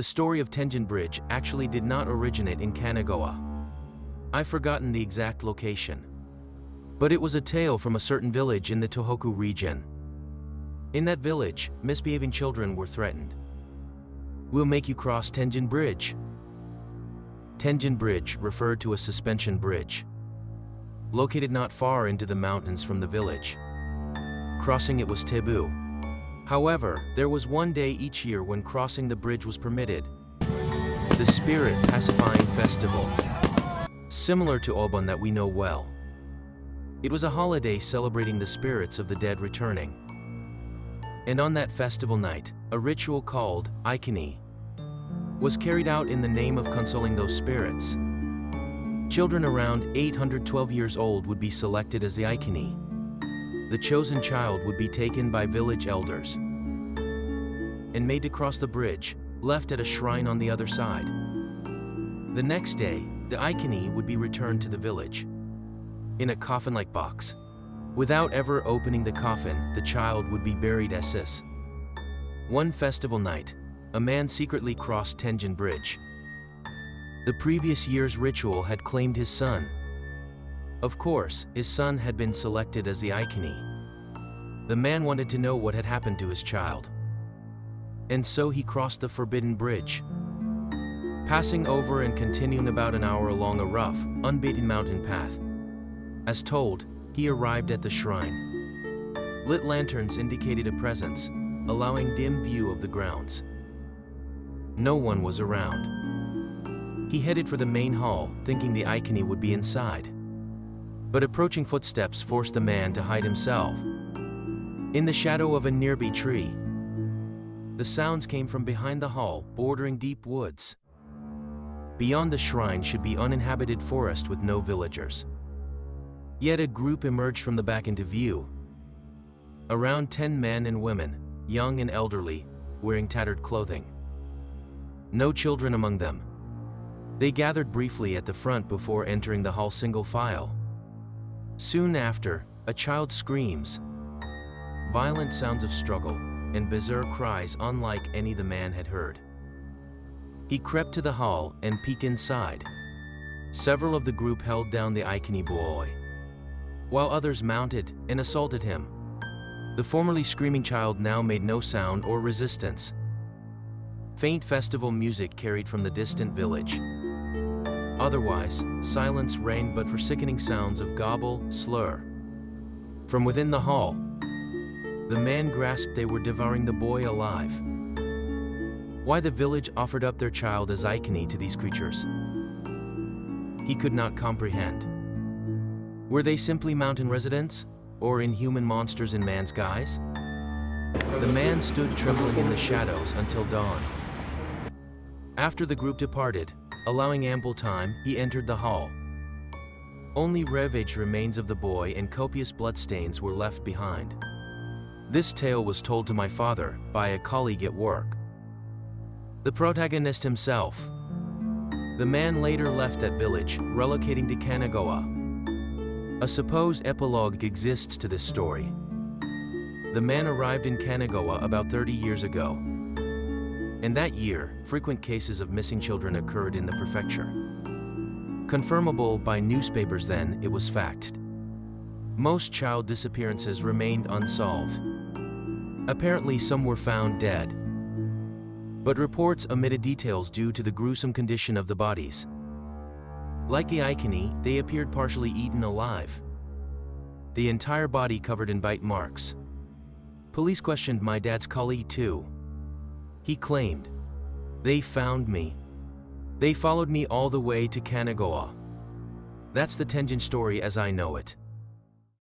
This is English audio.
The story of Tenjin Bridge actually did not originate in Kanagawa. I've forgotten the exact location, but it was a tale from a certain village in the Tohoku region. In that village, misbehaving children were threatened. "We'll make you cross Tenjin Bridge." Tenjin Bridge referred to a suspension bridge, located not far into the mountains from the village. Crossing it was taboo. However, there was one day each year when crossing the bridge was permitted. The Spirit Pacifying Festival, similar to Obon that we know well. It was a holiday celebrating the spirits of the dead returning. And on that festival night, a ritual called Aikini was carried out in the name of consoling those spirits. Children around 812 years old would be selected as the Aikini. The chosen child would be taken by village elders and made to cross the bridge, left at a shrine on the other side. The next day, the Aikini would be returned to the village in a coffin-like box. Without ever opening the coffin, the child would be buried as is. One festival night, a man secretly crossed Tenjin Bridge. The previous year's ritual had claimed his son. Of course, his son had been selected as the Aikini. The man wanted to know what had happened to his child. And so he crossed the forbidden bridge, passing over and continuing about an hour along a rough, unbeaten mountain path. As told, he arrived at the shrine. Lit lanterns indicated a presence, allowing dim view of the grounds. No one was around. He headed for the main hall, thinking the Aikini would be inside. But approaching footsteps forced the man to hide himself in the shadow of a nearby tree. The sounds came from behind the hall, bordering deep woods. Beyond the shrine should be uninhabited forest with no villagers. Yet a group emerged from the back into view. Around 10 men and women, young and elderly, wearing tattered clothing. No children among them. They gathered briefly at the front before entering the hall single file. Soon after, a child screams. Violent sounds of struggle, and bizarre cries unlike any the man had heard. He crept to the hall and peeked inside. Several of the group held down the Aikini boy, while others mounted and assaulted him. The formerly screaming child now made no sound or resistance. Faint festival music carried from the distant village. Otherwise, silence reigned but for sickening sounds of gobble, slur. From within the hall, the man grasped they were devouring the boy alive. Why the village offered up their child as Aikini to these creatures, he could not comprehend. Were they simply mountain residents, or inhuman monsters in man's guise? The man stood trembling in the shadows until dawn. After the group departed, allowing ample time, he entered the hall. Only ravaged remains of the boy and copious bloodstains were left behind. This tale was told to my father by a colleague at work. The protagonist himself. The man later left that village, relocating to Kanagawa. A supposed epilogue exists to this story. The man arrived in Kanagawa about 30 years ago. In that year, frequent cases of missing children occurred in the prefecture. Confirmable by newspapers then, it was fact. Most child disappearances remained unsolved. Apparently some were found dead, but reports omitted details due to the gruesome condition of the bodies. Like the Aikini, they appeared partially eaten alive. The entire body covered in bite marks. Police questioned my dad's colleague too. He claimed, "They found me. They followed me all the way to Kanagawa." That's the Tenjin story as I know it.